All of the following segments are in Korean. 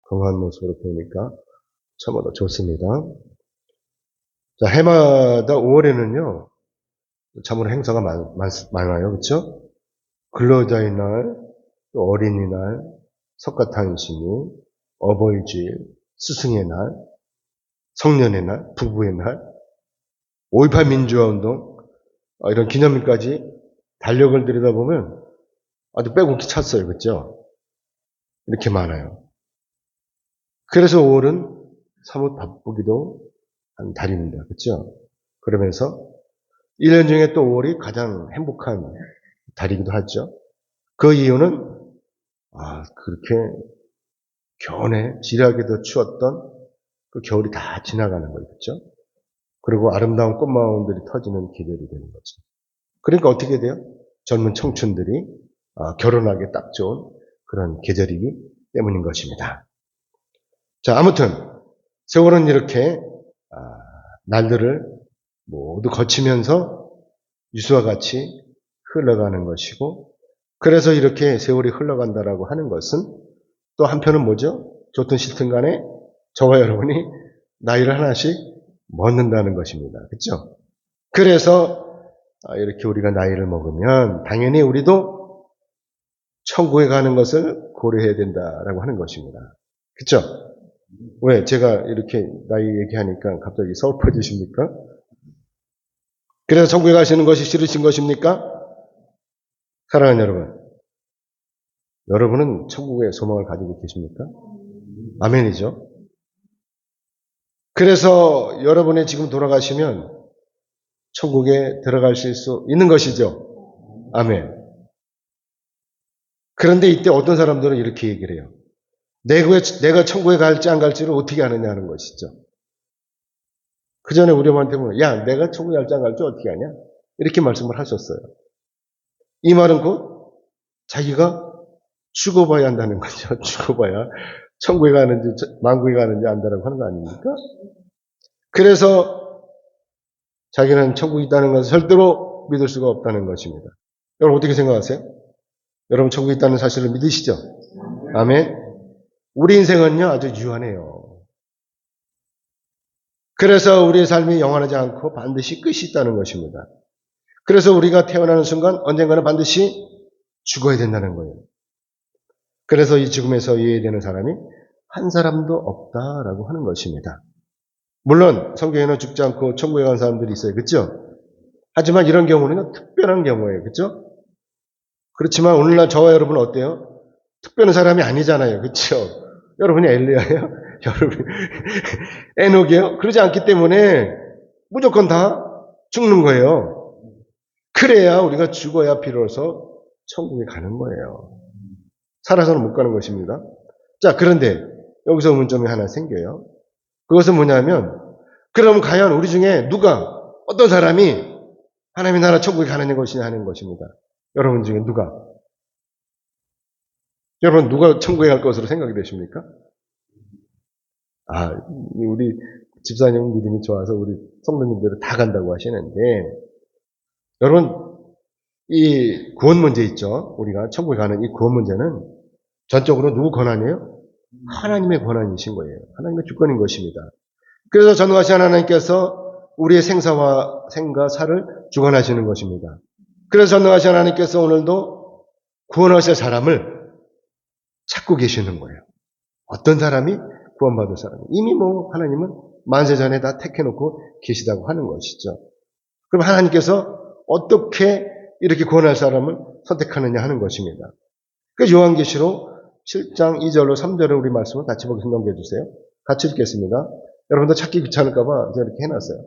건강한 모습으로 보니까 참으로 좋습니다. 자, 해마다 5월에는요, 참으로 행사가 많아요. 그렇죠? 근로자의 날, 또 어린이날, 석가탄신일, 어버이주일, 스승의 날, 성년의 날, 부부의 날, 5.18 민주화운동, 이런 기념일까지 달력을 들여다보면 아주 빼곡히 찼어요. 그렇죠? 이렇게 많아요. 그래서 5월은 사뭇 바쁘기도 한 달입니다. 그렇죠? 그러면서 1년 중에 또 5월이 가장 행복한 달이기도 하죠. 그 이유는 그렇게 겨우내 지나기도 추웠던 그 겨울이 다 지나가는 거겠죠. 그리고 아름다운 꽃마음들이 터지는 계절이 되는 거죠. 그러니까 어떻게 돼요? 젊은 청춘들이 결혼하기 딱 좋은 그런 계절이기 때문인 것입니다. 자, 아무튼 세월은 이렇게 날들을 모두 거치면서 유수와 같이 흘러가는 것이고, 그래서 이렇게 세월이 흘러간다라고 하는 것은 또 한편은 뭐죠? 좋든 싫든 간에 저와 여러분이 나이를 하나씩 먹는다는 것입니다. 그렇죠? 그래서 이렇게 우리가 나이를 먹으면 당연히 우리도 천국에 가는 것을 고려해야 된다라고 하는 것입니다. 그렇죠? 왜 제가 이렇게 나이 얘기하니까 갑자기 서글퍼지십니까? 그래서 천국에 가시는 것이 싫으신 것입니까? 사랑하는 여러분, 여러분은 천국의 소망을 가지고 계십니까? 아멘이죠. 그래서 여러분이 지금 돌아가시면 천국에 들어가실 수 있는 것이죠. 아멘. 그런데 이때 어떤 사람들은 이렇게 얘기를 해요. 내가 천국에 갈지 안 갈지를 어떻게 아느냐는 것이죠. 그 전에 우리 엄마한테 보면, 야, 내가 천국에 갈지 안 갈지 어떻게 아냐? 이렇게 말씀을 하셨어요. 이 말은 곧 자기가 죽어봐야 한다는 거죠. 죽어봐야 천국에 가는지 만국에 가는지 안다라고 하는 거 아닙니까? 그래서 자기는 천국이 있다는 것을 절대로 믿을 수가 없다는 것입니다. 여러분 어떻게 생각하세요? 여러분 천국이 있다는 사실을 믿으시죠? 아멘. 우리 인생은요 아주 유한해요. 그래서 우리의 삶이 영원하지 않고 반드시 끝이 있다는 것입니다. 그래서 우리가 태어나는 순간 언젠가는 반드시 죽어야 된다는 거예요. 그래서 이 죽음에서 이해되는 사람이 한 사람도 없다라고 하는 것입니다. 물론 성경에는 죽지 않고 천국에 간 사람들이 있어요. 그렇죠? 하지만 이런 경우는 특별한 경우예요. 그렇죠? 그렇지만 오늘날 저와 여러분은 어때요? 특별한 사람이 아니잖아요. 그렇죠? 여러분이 엘리야예요? 여러분 에녹이에요? 그러지 않기 때문에 무조건 다 죽는 거예요. 그래야 우리가 죽어야 비로소 천국에 가는 거예요. 살아서는 못 가는 것입니다. 자, 그런데 여기서 문점이 하나 생겨요. 그것은 뭐냐면 그럼 과연 우리 중에 어떤 사람이 하나님의 나라 천국에 가는 것이냐 하는 것입니다. 여러분 중에 여러분 누가 천국에 갈 것으로 생각이 되십니까? 우리 집사님 믿음이 좋아서 우리 성도님들은 다 간다고 하시는데, 여러분 이 구원 문제 있죠. 우리가 천국에 가는 이 구원 문제는 전적으로 누구 권한이에요? 하나님의 권한이신 거예요. 하나님의 주권인 것입니다. 그래서 전능하신 하나님께서 우리의 생과 사를 주관하시는 것입니다. 그래서 전능하신 하나님께서 오늘도 구원하실 사람을 찾고 계시는 거예요. 어떤 사람이 구원받을 사람이 이미 하나님은 만세전에 다 택해놓고 계시다고 하는 것이죠. 그럼 하나님께서 어떻게 이렇게 구원할 사람을 선택하느냐 하는 것입니다. 그 요한계시록 7장 2절로 3절을 우리 말씀을 같이 보기서 넘겨주세요. 같이 읽겠습니다. 여러분도 찾기 귀찮을까봐 제가 이렇게 해놨어요.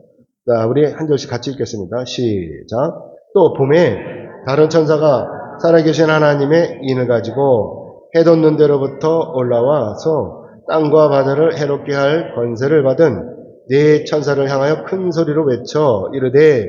자, 우리 한 절씩 같이 읽겠습니다. 시작. 또 봄에 다른 천사가 살아계신 하나님의 인을 가지고 해 돋는 데로부터 올라와서 땅과 바다를 해롭게 할 권세를 받은 네 천사를 향하여 큰 소리로 외쳐 이르되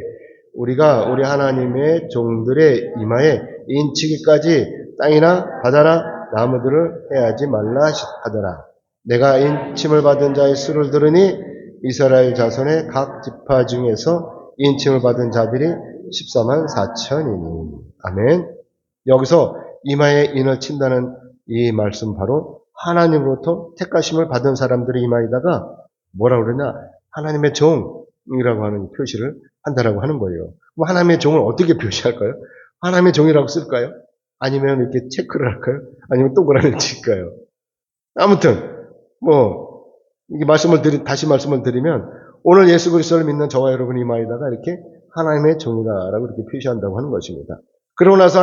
우리가 우리 하나님의 종들의 이마에 인치기까지 땅이나 바다나 나무들을 해하지 말라 하더라. 내가 인침을 받은 자의 수를 들으니 이스라엘 자손의 각 지파 중에서 인침을 받은 자들이 14만 4천이니. 아멘. 여기서 이마에 인을 친다는 이 말씀 바로 하나님으로부터 택하심을 받은 사람들의 이마에다가 뭐라 그러냐? 하나님의 종이라고 하는 표시를 한다라고 하는 거예요. 뭐 하나님의 종을 어떻게 표시할까요? 하나님의 종이라고 쓸까요? 아니면 이렇게 체크를 할까요? 아니면 동그라미를 칠까요? 아무튼 뭐 이게 다시 말씀을 드리면 오늘 예수 그리스도를 믿는 저와 여러분 이마에다가 이렇게 하나님의 종이다라고 이렇게 표시한다고 하는 것입니다. 그러고 나서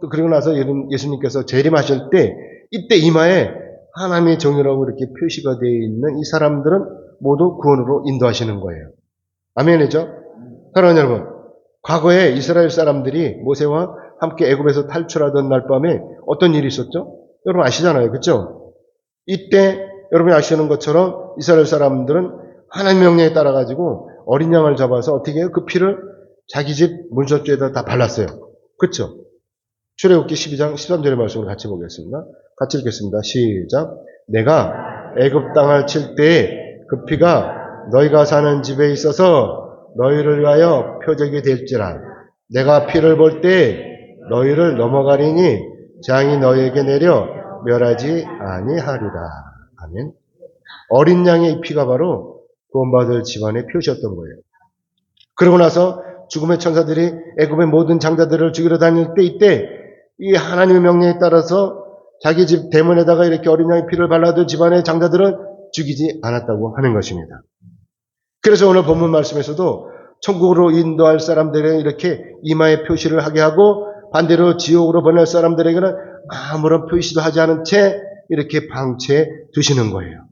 그리고 나서 예수님께서 재림하실 때 이때 이마에 하나님의 종이라고 이렇게 표시가 되어 있는 이 사람들은 모두 구원으로 인도하시는 거예요. 아멘이죠? 사랑하는 여러분, 과거에 이스라엘 사람들이 모세와 함께 애굽에서 탈출하던 날 밤에 어떤 일이 있었죠? 여러분 아시잖아요. 그렇죠? 이때 여러분이 아시는 것처럼 이스라엘 사람들은 하나님 명령에 따라 가지고 어린 양을 잡아서 어떻게 해요? 그 피를 자기 집 문설주에다 다 발랐어요. 그렇죠? 출애굽기 12장 13절의 말씀을 같이 보겠습니다. 같이 읽겠습니다. 시작. 내가 애굽 땅을 칠 때에 그 피가 너희가 사는 집에 있어서 너희를 위하여 표적이 될지라. 내가 피를 볼 때 너희를 넘어가리니 재앙이 너희에게 내려 멸하지 아니하리라. 아멘. 어린 양의 이 피가 바로 구원받을 집안의 표시였던 거예요. 그러고 나서 죽음의 천사들이 애굽의 모든 장자들을 죽이러 다닐 때 이때 이 하나님의 명령에 따라서 자기 집 대문에다가 이렇게 어린 양의 피를 발라둔 집안의 장자들은 죽이지 않았다고 하는 것입니다. 그래서 오늘 본문 말씀에서도 천국으로 인도할 사람들에게 이렇게 이마에 표시를 하게 하고 반대로 지옥으로 보낼 사람들에게는 아무런 표시도 하지 않은 채 이렇게 방치해 두시는 거예요.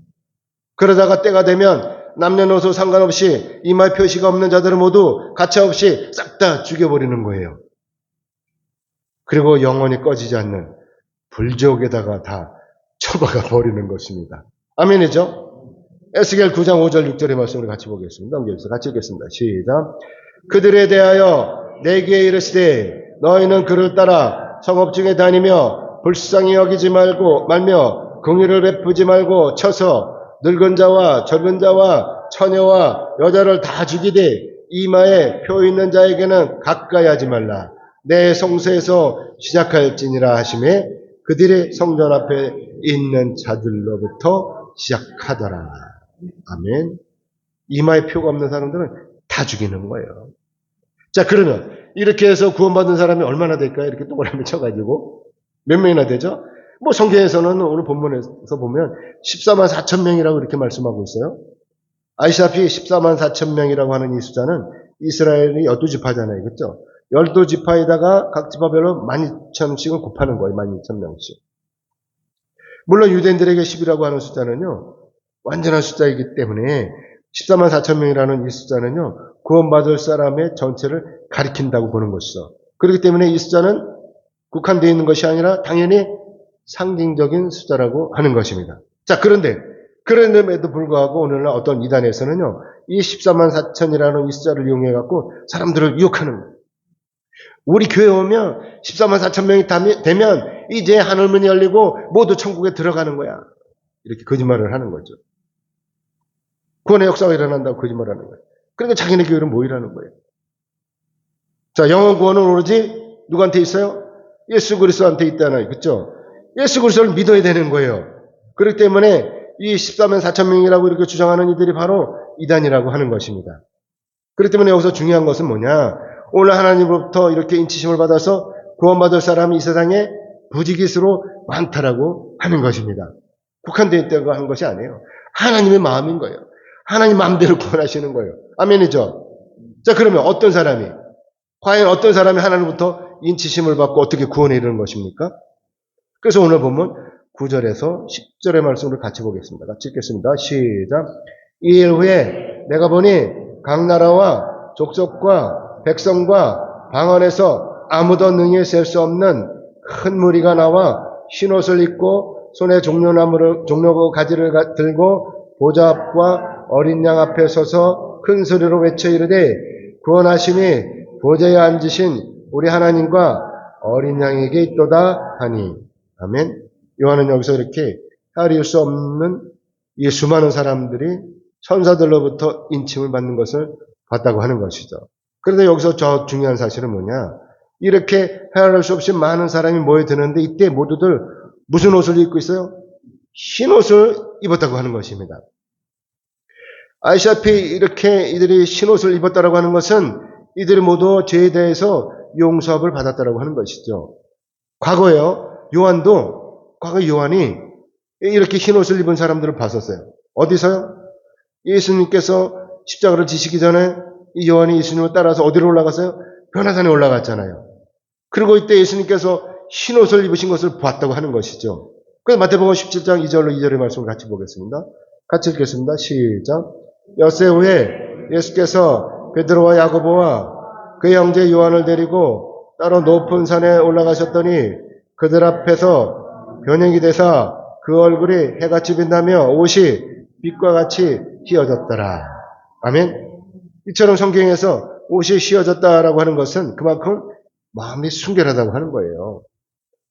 그러다가 때가 되면 남녀노소 상관없이 이마에 표시가 없는 자들은 모두 가차없이 싹 다 죽여버리는 거예요. 그리고 영원히 꺼지지 않는 불지옥에다가 다 처박아 버리는 것입니다. 아멘이죠? 에스겔 9장 5절 6절의 말씀을 같이 보겠습니다. 넘겨주세요. 같이 읽겠습니다. 시작. 그들에 대하여 내게 이르시되 너희는 그를 따라 성읍 중에 다니며 불쌍히 여기지 말며 긍휼을 베푸지 말고 쳐서 늙은 자와 젊은 자와 처녀와 여자를 다 죽이되 이마에 표 있는 자에게는 가까이 하지 말라. 내 성소에서 시작할지니라 하시매 그들의 성전 앞에 있는 자들로부터 시작하더라. 아멘. 이마에 표가 없는 사람들은 다 죽이는 거예요. 자, 그러면 이렇게 해서 구원받은 사람이 얼마나 될까요? 이렇게 동그라미 쳐가지고 몇 명이나 되죠? 뭐 성경에서는 오늘 본문에서 보면 14만 4천 명이라고 이렇게 말씀하고 있어요. 아시다시피 14만 4천 명이라고 하는 이 숫자는 이스라엘이 12지파잖아요. 그렇죠? 12지파에다가 각 지파별로 12,000씩을 곱하는 거예요. 12,000명씩. 물론 유대인들에게 10이라고 하는 숫자는요. 완전한 숫자이기 때문에 14만 4천 명이라는 이 숫자는요. 구원받을 사람의 전체를 가리킨다고 보는 것이죠. 그렇기 때문에 이 숫자는 국한되어 있는 것이 아니라 당연히 상징적인 숫자라고 하는 것입니다. 자, 그런데도 불구하고 오늘날 어떤 이단에서는요, 이 14만 4천이라는 이 숫자를 이용해갖고 사람들을 유혹하는 거예요. 우리 교회 오면 14만 4천 명이 되면 이제 하늘문이 열리고 모두 천국에 들어가는 거야. 이렇게 거짓말을 하는 거죠. 구원의 역사가 일어난다고 거짓말을 하는 거예요. 그러니까 자기네 교회는 모이라는 거예요. 자, 영원 구원은 오로지 누구한테 있어요? 예수 그리스도한테 있다는, 그렇죠? 예수 그리스도를 믿어야 되는 거예요. 그렇기 때문에 이 14만 4천 명이라고 이렇게 주장하는 이들이 바로 이단이라고 하는 것입니다. 그렇기 때문에 여기서 중요한 것은 뭐냐? 오늘 하나님으로부터 이렇게 인치심을 받아서 구원받을 사람이 이 세상에 부지기수로 많다라고 하는 것입니다. 국한되어 있다고 하는 것이 아니에요. 하나님의 마음인 거예요. 하나님 마음대로 구원하시는 거예요. 아멘이죠? 자, 그러면 과연 어떤 사람이 하나님부터 인치심을 받고 어떻게 구원에 이르는 것입니까? 그래서 오늘 보면 9절에서 10절의 말씀을 같이 보겠습니다. 같이 읽겠습니다. 시작. 이 일 후에 내가 보니 각 나라와 족속과 백성과 방언에서 아무도 능히 셀 수 없는 큰 무리가 나와 흰옷을 입고 손에 종려고 가지를 들고 보좌 앞과 어린 양 앞에 서서 큰 소리로 외쳐 이르되 구원하심이 보좌에 앉으신 우리 하나님과 어린 양에게 있도다 하니. 아멘. 요한은 여기서 이렇게 헤아릴 수 없는 이 수많은 사람들이 천사들로부터 인침을 받는 것을 봤다고 하는 것이죠. 그런데 여기서 저 중요한 사실은 뭐냐? 이렇게 헤아릴 수 없이 많은 사람이 모여드는데 이때 모두들 무슨 옷을 입고 있어요? 흰옷을 입었다고 하는 것입니다. 아시다시피 이렇게 이들이 흰옷을 입었다라고 하는 것은 이들이 모두 죄에 대해서 용서함을 받았다라고 하는 것이죠. 과거에요. 과거 요한이 이렇게 흰옷을 입은 사람들을 봤었어요. 어디서요? 예수님께서 십자가를 지시기 전에 이 요한이 예수님을 따라서 어디로 올라갔어요? 변화산에 올라갔잖아요. 그리고 이때 예수님께서 흰옷을 입으신 것을 봤다고 하는 것이죠. 그래서 마태복음 17장 2절로 2절의 말씀을 같이 보겠습니다. 같이 읽겠습니다. 시작. 엿새 후에 예수께서 베드로와 야고보와 그의 형제 요한을 데리고 따로 높은 산에 올라가셨더니 그들 앞에서 변형이 되사 그 얼굴이 해같이 빛나며 옷이 빛과 같이 휘어졌더라. 아멘. 이처럼 성경에서 옷이 휘어졌다라고 하는 것은 그만큼 마음이 순결하다고 하는 거예요.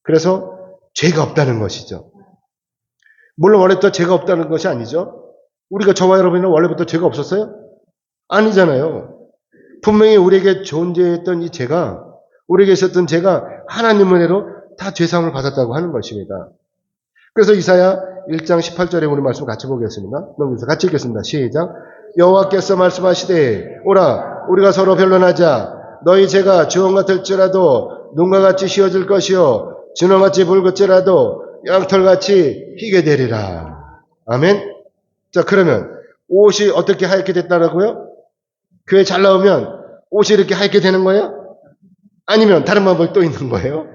그래서 죄가 없다는 것이죠. 물론 원래부터 죄가 없다는 것이 아니죠. 우리가 저와 여러분은 원래부터 죄가 없었어요? 아니잖아요. 분명히 우리에게 존재했던 이 죄가, 우리에게 있었던 죄가 하나님 은혜로 다 죄사함을 받았다고 하는 것입니다. 그래서 이사야 1장 18절에 우리 말씀 같이 보겠습니다. 넘기면서 같이 읽겠습니다. 시작. 여호와께서 말씀하시되 오라 우리가 서로 변론하자. 너희 죄가 주홍 같을지라도 눈과 같이 휘어질 것이요 진홍같이 붉을지라도 양털같이 희게 되리라. 아멘. 자, 그러면 옷이 어떻게 하얗게 됐다라고요? 교회 잘 나오면 옷이 이렇게 하얗게 되는 거예요? 아니면 다른 방법이 또 있는 거예요?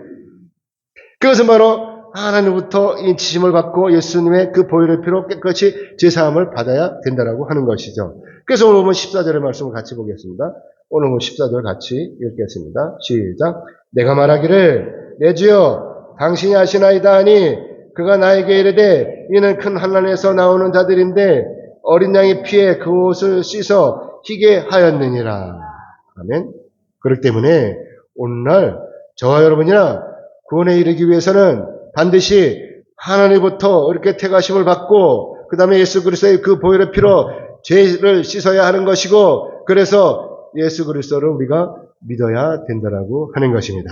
그것은 바로 하나님부터 인치심을 받고 예수님의 그 보혈의 피로 깨끗이 제사함을 받아야 된다라고 하는 것이죠. 그래서 오늘 보면 14절의 말씀을 같이 보겠습니다. 오늘 보면 14절 같이 읽겠습니다. 시작. 내가 말하기를 내 주여 당신이 아시나이다 하니 그가 나에게 이르되 이는 큰 환난에서 나오는 자들인데 어린 양의 피에 그 옷을 씻어 희게 하였느니라. 아멘. 그렇기 때문에 오늘날 저와 여러분이나 구원에 이르기 위해서는 반드시 하나님부터 이렇게 택하심을 받고 그 다음에 예수 그리스도의 그 보혈의 피로 죄를 씻어야 하는 것이고 그래서 예수 그리스도를 우리가 믿어야 된다라고 하는 것입니다.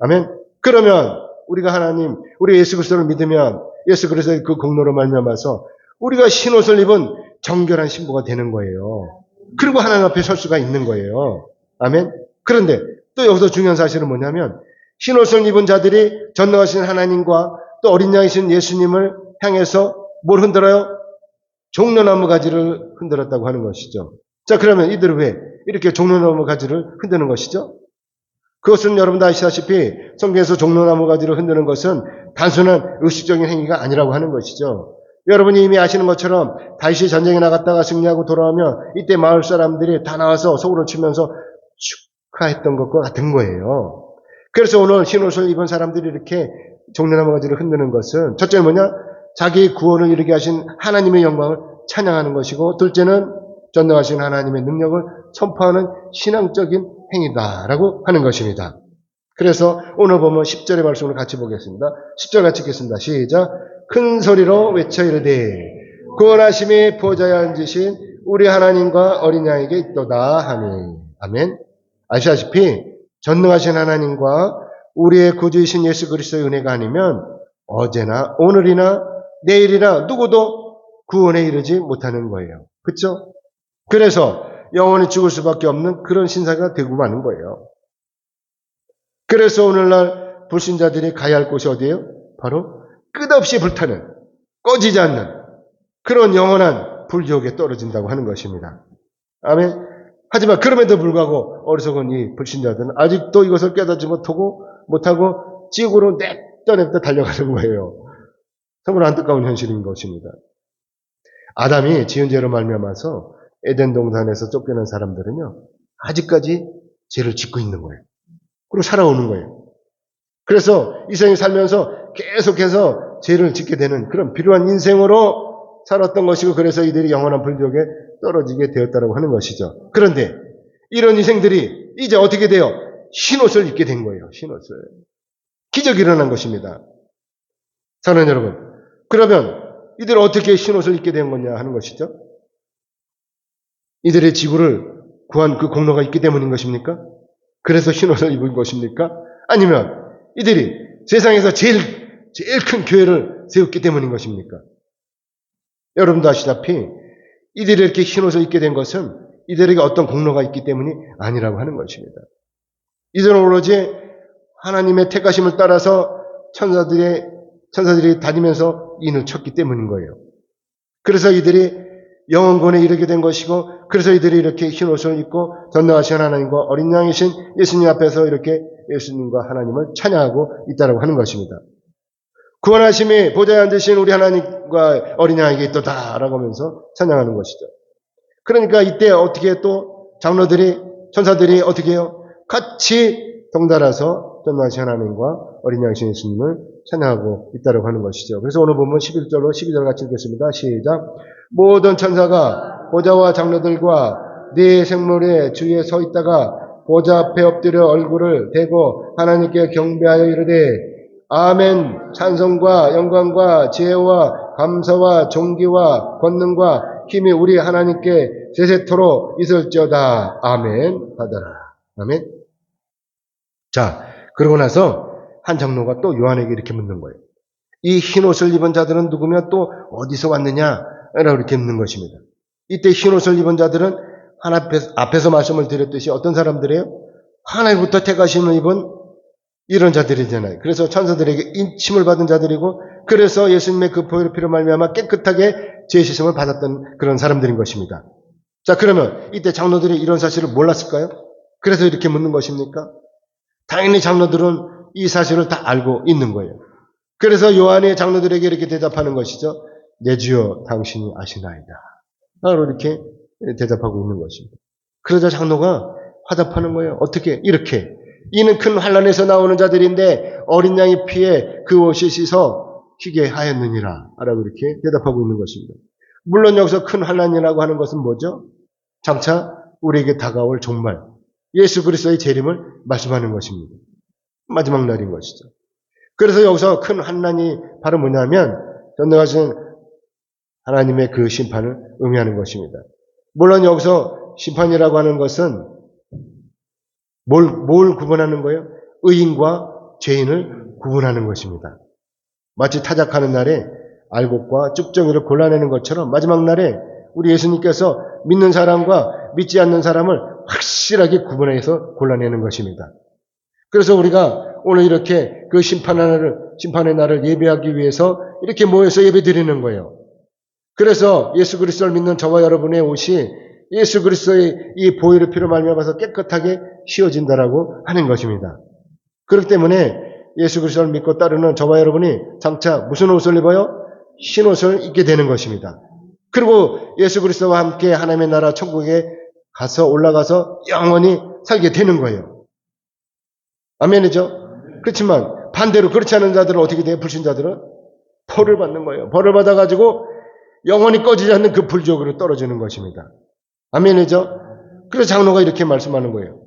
아멘. 그러면 우리가 우리 예수 그리스도를 믿으면 예수 그리스도의 그 공로로 말미암아서 우리가 흰옷을 입은 정결한 신부가 되는 거예요. 그리고 하나님 앞에 설 수가 있는 거예요. 아멘. 그런데 또 여기서 중요한 사실은 뭐냐면 흰옷을 입은 자들이 전능하신 하나님과 또 어린 양이신 예수님을 향해서 뭘 흔들어요? 종려나무 가지를 흔들었다고 하는 것이죠. 자, 그러면 이들은 왜 이렇게 종려나무 가지를 흔드는 것이죠? 그것은 여러분도 아시다시피 성경에서 종려나무 가지를 흔드는 것은 단순한 의식적인 행위가 아니라고 하는 것이죠. 여러분이 이미 아시는 것처럼 다윗이 전쟁에 나갔다가 승리하고 돌아오면 이때 마을 사람들이 다 나와서 소울을 치면서 축하했던 것과 같은 거예요. 그래서 오늘 흰옷을 입은 사람들이 이렇게 종려나무 가지를 흔드는 것은 첫째는 뭐냐? 자기 구원을 이루게 하신 하나님의 영광을 찬양하는 것이고 둘째는 전능하신 하나님의 능력을 선포하는 신앙적인 행위다라고 하는 것입니다. 그래서 오늘 보면 10절의 말씀을 같이 보겠습니다. 10절 같이 읽겠습니다. 시작. 큰 소리로 외쳐 이르되 구원하심이 보좌에 앉으신 우리 하나님과 어린 양에게 있도다 하니. 아멘. 아시다시피 전능하신 하나님과 우리의 구주이신 예수 그리스도의 은혜가 아니면 어제나 오늘이나 내일이나 누구도 구원에 이르지 못하는 거예요. 그렇죠? 그래서 영원히 죽을 수밖에 없는 그런 신사가 되고 마는 거예요. 그래서 오늘날 불신자들이 가야 할 곳이 어디예요? 바로 끝없이 불타는 꺼지지 않는 그런 영원한 불지옥에 떨어진다고 하는 것입니다. 아멘. 하지만 그럼에도 불구하고 어리석은 이 불신자들은 아직도 이것을 깨닫지 못하고 지옥으로 냅다 달려가는 거예요. 정말 안타까운 현실인 것입니다. 아담이 지은 죄로 말미암아서 에덴 동산에서 쫓겨난 사람들은요 아직까지 죄를 짓고 있는 거예요. 그리고 살아오는 거예요. 그래서 이 생에 살면서 계속해서 죄를 짓게 되는 그런 비루한 인생으로 살았던 것이고 그래서 이들이 영원한 불지옥에 떨어지게 되었다고 하는 것이죠. 그런데 이런 인생들이 이제 어떻게 돼요? 흰옷을 입게 된 거예요. 흰옷을. 기적이 일어난 것입니다. 사랑하는 여러분. 그러면 이들은 어떻게 흰옷을 입게 된 거냐 하는 것이죠. 이들의 지구를 구한 그 공로가 있기 때문인 것입니까? 그래서 흰옷을 입은 것입니까? 아니면 이들이 세상에서 제일 큰 교회를 세웠기 때문인 것입니까? 여러분도 아시다시피 이들이 이렇게 흰옷을 입게 된 것은 이들에게 어떤 공로가 있기 때문이 아니라고 하는 것입니다. 이들은 오로지 하나님의 택하심을 따라서 천사들이 다니면서 인을 쳤기 때문인 거예요. 그래서 이들이 영원권에 이르게 된 것이고, 그래서 이들이 이렇게 흰옷을 입고 전능하신 하나님과 어린 양이신 예수님 앞에서 이렇게 예수님과 하나님을 찬양하고 있다고 하는 것입니다. 구원하심이 보좌에 앉으신 우리 하나님과 어린 양에게 있도다라고 하면서 찬양하는 것이죠. 그러니까 이때 어떻게 또 장로들이, 천사들이 어떻게 해요? 같이 덩달아서 전능하신 하나님과 어린 양이신 예수님을 찬양하고 있다고 하는 것이죠. 그래서 오늘 보면 11절로 12절 같이 읽겠습니다. 시작. 모든 천사가 보좌와 장로들과 네 생물의 주위에 서 있다가 보좌 앞에 엎드려 얼굴을 대고 하나님께 경배하여 이르되 아멘. 찬송과 영광과 지혜와 감사와 존귀와 권능과 힘이 우리 하나님께 세세토록 있을지어다. 아멘. 받아라. 아멘. 자, 그러고 나서 한 장로가 또 요한에게 이렇게 묻는 거예요. 이 흰옷을 입은 자들은 누구며 또 어디서 왔느냐? 라고 이렇게 묻는 것입니다. 이때 흰옷을 입은 자들은 앞에서 말씀을 드렸듯이 어떤 사람들이에요? 하나님부터 택하심을 입은 이런 자들이잖아요. 그래서 천사들에게 인침을 받은 자들이고, 그래서 예수님의 그 보혈의 피로 말미암아 깨끗하게 죄 씻음을 받았던 그런 사람들인 것입니다. 자, 그러면 이때 장로들이 이런 사실을 몰랐을까요? 그래서 이렇게 묻는 것입니까? 당연히 장로들은 이 사실을 다 알고 있는 거예요. 그래서 요한이 장로들에게 이렇게 대답하는 것이죠. 내 주여 당신이 아시나이다. 바로 이렇게 대답하고 있는 것입니다. 그러자 장로가 화답하는 거예요. 어떻게? 이렇게. 이는 큰 환난에서 나오는 자들인데 어린 양의 피에 그 옷이 씻어 희게 하였느니라. 라고 이렇게 대답하고 있는 것입니다. 물론 여기서 큰 환난이라고 하는 것은 뭐죠? 장차 우리에게 다가올 종말, 예수 그리스도의 재림을 말씀하는 것입니다. 마지막 날인 것이죠. 그래서 여기서 큰 환난이 바로 뭐냐면 전능하신 하나님의 그 심판을 의미하는 것입니다. 물론 여기서 심판이라고 하는 것은 뭘 구분하는 거예요? 의인과 죄인을 구분하는 것입니다. 마치 타작하는 날에 알곡과 쭉정이를 골라내는 것처럼 마지막 날에 우리 예수님께서 믿는 사람과 믿지 않는 사람을 확실하게 구분해서 골라내는 것입니다. 그래서 우리가 오늘 이렇게 그 심판의 날을 예배하기 위해서 이렇게 모여서 예배 드리는 거예요. 그래서 예수 그리스도를 믿는 저와 여러분의 옷이 예수 그리스도의 이 보혈의 피로 말미암아서 깨끗하게 씌워진다라고 하는 것입니다. 그렇기 때문에 예수 그리스도를 믿고 따르는 저와 여러분이 장차 무슨 옷을 입어요? 흰 옷을 입게 되는 것입니다. 그리고 예수 그리스도와 함께 하나님의 나라 천국에 가서 올라가서 영원히 살게 되는 거예요. 아멘이죠? 그렇지만 반대로 그렇지 않은 자들은 어떻게 돼요? 불신자들은 벌을 받는 거예요. 벌을 받아가지고 영원히 꺼지지 않는 그 불지옥으로 떨어지는 것입니다. 아멘이죠? 그래서 장로가 이렇게 말씀하는 거예요.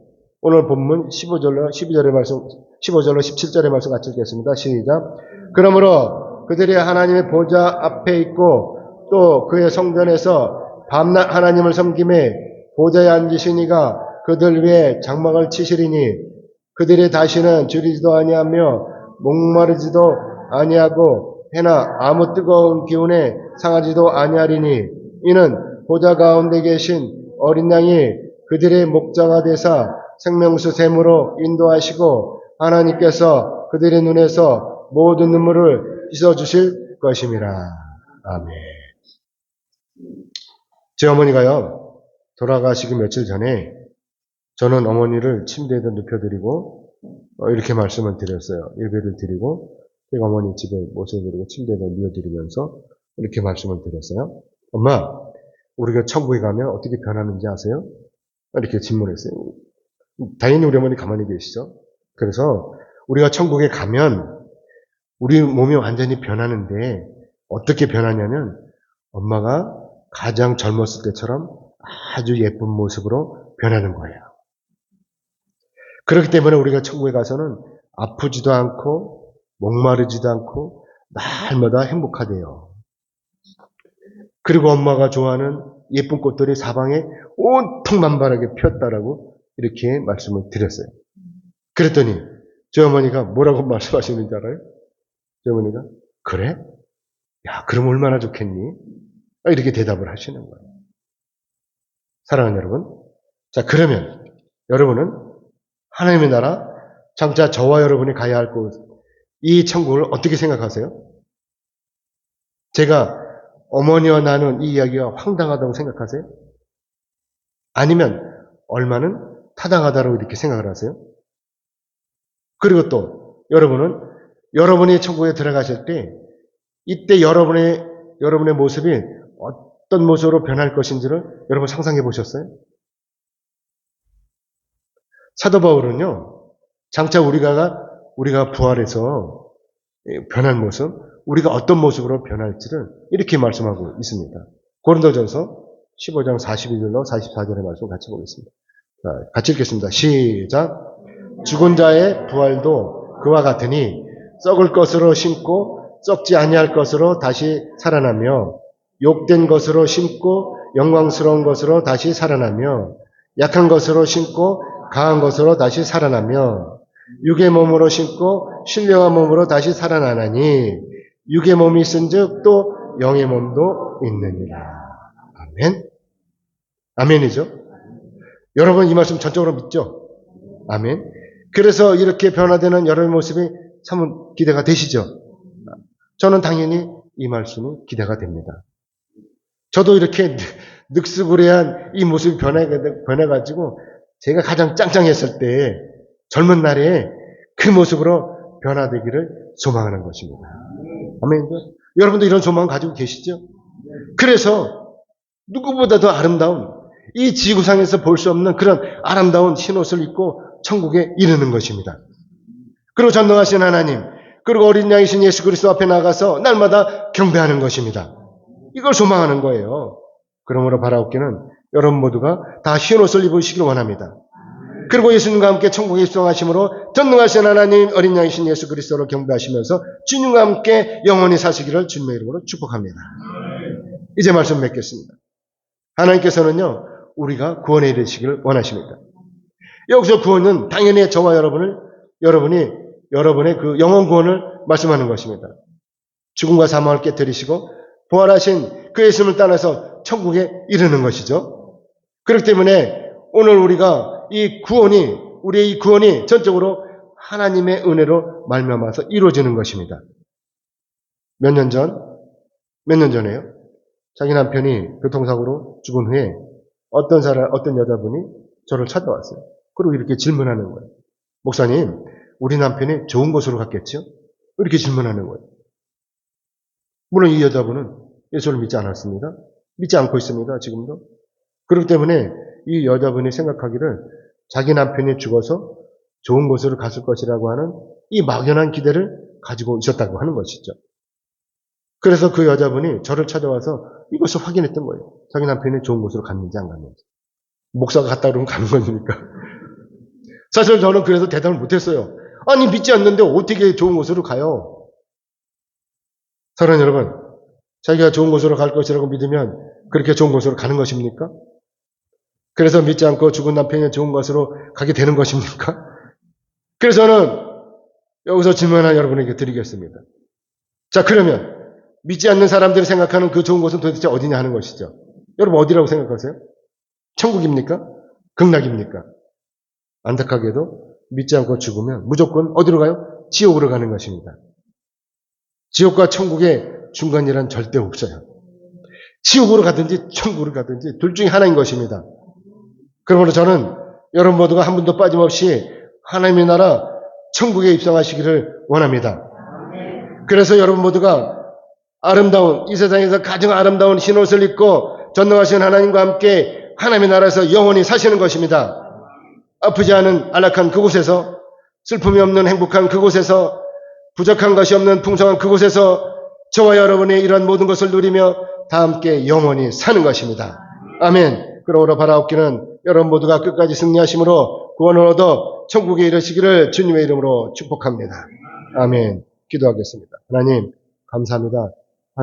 오늘 본문 15절로 12절의 말씀, 15절로 17절의 말씀 같이 읽겠습니다. 시작. 그러므로 그들이 하나님의 보좌 앞에 있고 또 그의 성전에서 밤낮 하나님을 섬김에 보좌에 앉으시니가 그들 위에 장막을 치시리니 그들이 다시는 줄이지도 아니하며 목마르지도 아니하고 해나 아무 뜨거운 기운에 상하지도 아니하리니 이는 보좌 가운데 계신 어린 양이 그들의 목자가 되사 생명수 샘으로 인도하시고 하나님께서 그들의 눈에서 모든 눈물을 씻어주실 것임이라. 아멘. 제 어머니가요, 돌아가시기 며칠 전에 저는 어머니를 침대에 눕혀드리고 이렇게 말씀을 드렸어요. 예배를 드리고 제가 어머니 집에 모셔드리고 침대에 누워드리면서 이렇게 말씀을 드렸어요. 엄마, 우리가 천국에 가면 어떻게 변하는지 아세요? 이렇게 질문했어요. 당연히 우리 어머니 가만히 계시죠. 그래서 우리가 천국에 가면 우리 몸이 완전히 변하는데 어떻게 변하냐면 엄마가 가장 젊었을 때처럼 아주 예쁜 모습으로 변하는 거예요. 그렇기 때문에 우리가 천국에 가서는 아프지도 않고 목마르지도 않고 날마다 행복하대요. 그리고 엄마가 좋아하는 예쁜 꽃들이 사방에 온통 만발하게 피었다라고 이렇게 말씀을 드렸어요. 그랬더니 저희 어머니가 뭐라고 말씀하시는지 알아요? 저희 어머니가 그래? 야, 그럼 얼마나 좋겠니? 이렇게 대답을 하시는 거예요. 사랑하는 여러분. 자, 그러면 여러분은 하나님의 나라, 장차 저와 여러분이 가야 할 곳, 이 천국을 어떻게 생각하세요? 제가 어머니와 나눈 이 이야기가 황당하다고 생각하세요? 아니면 얼마는 타당하다고 이렇게 생각을 하세요? 그리고 또 여러분은 여러분이 천국에 들어가실 때 이때 여러분의 모습이 어떤 모습으로 변할 것인지를 여러분 상상해 보셨어요? 사도 바울은요, 장차 우리가 부활해서 변한 모습, 우리가 어떤 모습으로 변할지를 이렇게 말씀하고 있습니다. 고린도전서 15장 41절로 44절의 말씀 같이 보겠습니다. 자, 같이 읽겠습니다. 시작. 죽은 자의 부활도 그와 같으니 썩을 것으로 심고 썩지 아니할 것으로 다시 살아나며 욕된 것으로 심고 영광스러운 것으로 다시 살아나며 약한 것으로 심고 강한 것으로 다시 살아나며 육의 몸으로 심고 신령한 몸으로 다시 살아나나니 육의 몸이 있은즉 또 영의 몸도 있느니라. 아멘. 아멘이죠. 여러분 이 말씀 전적으로 믿죠? 아멘. 그래서 이렇게 변화되는 여러분의 모습이 참 기대가 되시죠? 저는 당연히 이 말씀이 기대가 됩니다. 저도 이렇게 늑수구레한 이 모습이 변해가지고 제가 가장 짱짱했을 때 젊은 날에 그 모습으로 변화되기를 소망하는 것입니다. 아멘. 여러분도 이런 소망 가지고 계시죠? 그래서 누구보다도 아름다운 이 지구상에서 볼 수 없는 그런 아름다운 흰옷을 입고 천국에 이르는 것입니다. 그리고 전능하신 하나님, 그리고 어린 양이신 예수 그리스도 앞에 나가서 날마다 경배하는 것입니다. 이걸 소망하는 거예요. 그러므로 바라옵기는 여러분 모두가 다 흰옷을 입으시길 원합니다. 그리고 예수님과 함께 천국에 입성하심으로 전능하신 하나님 어린 양이신 예수 그리스도를 경배하시면서 주님과 함께 영원히 사시기를 주님의 이름으로 축복합니다. 이제 말씀 맺겠습니다. 하나님께서는요, 우리가 구원에 이르시기를 원하십니다. 여기서 구원은 당연히 저와 여러분의 그 영원 구원을 말씀하는 것입니다. 죽음과 사망을 깨뜨리시고 부활하신 그 예수님을 따라서 천국에 이르는 것이죠. 그렇기 때문에 오늘 우리의 이 구원이 전적으로 하나님의 은혜로 말미암아서 이루어지는 것입니다. 몇 년 전에요. 자기 남편이 교통사고로 죽은 후에 어떤 여자분이 저를 찾아왔어요. 그리고 이렇게 질문하는 거예요. 목사님, 우리 남편이 좋은 곳으로 갔겠죠? 이렇게 질문하는 거예요. 물론 이 여자분은 예수를 믿지 않았습니다. 믿지 않고 있습니다. 지금도. 그렇기 때문에 이 여자분이 생각하기를 자기 남편이 죽어서 좋은 곳으로 갔을 것이라고 하는 이 막연한 기대를 가지고 있었다고 하는 것이죠. 그래서 그 여자분이 저를 찾아와서 이것을 확인했던 거예요. 자기 남편이 좋은 곳으로 갔는지 안 갔는지. 목사가 갔다 그러면 가는 거니까. 사실 저는 그래서 대답을 못했어요. 아니 믿지 않는데 어떻게 좋은 곳으로 가요? 사랑하는 여러분, 자기가 좋은 곳으로 갈 것이라고 믿으면 그렇게 좋은 곳으로 가는 것입니까? 그래서 믿지 않고 죽은 남편이 좋은 곳으로 가게 되는 것입니까? 그래서 저는 여기서 질문 하나 여러분에게 드리겠습니다. 자, 그러면 믿지 않는 사람들이 생각하는 그 좋은 곳은 도대체 어디냐 하는 것이죠. 여러분 어디라고 생각하세요? 천국입니까? 극락입니까? 안타깝게도 믿지 않고 죽으면 무조건 어디로 가요? 지옥으로 가는 것입니다. 지옥과 천국의 중간이란 절대 없어요. 지옥으로 가든지 천국으로 가든지 둘 중에 하나인 것입니다. 그러므로 저는 여러분 모두가 한 분도 빠짐없이 하나님의 나라 천국에 입성하시기를 원합니다. 그래서 여러분 모두가 이 세상에서 가장 아름다운 흰옷을 입고 전능하신 하나님과 함께 하나님의 나라에서 영원히 사시는 것입니다. 아프지 않은 안락한 그곳에서, 슬픔이 없는 행복한 그곳에서, 부족한 것이 없는 풍성한 그곳에서 저와 여러분이 이런 모든 것을 누리며 다 함께 영원히 사는 것입니다. 아멘. 그러므로 바라옵기는 여러분 모두가 끝까지 승리하심으로 구원을 얻어 천국에 이르시기를 주님의 이름으로 축복합니다. 아멘. 기도하겠습니다. 하나님 감사합니다.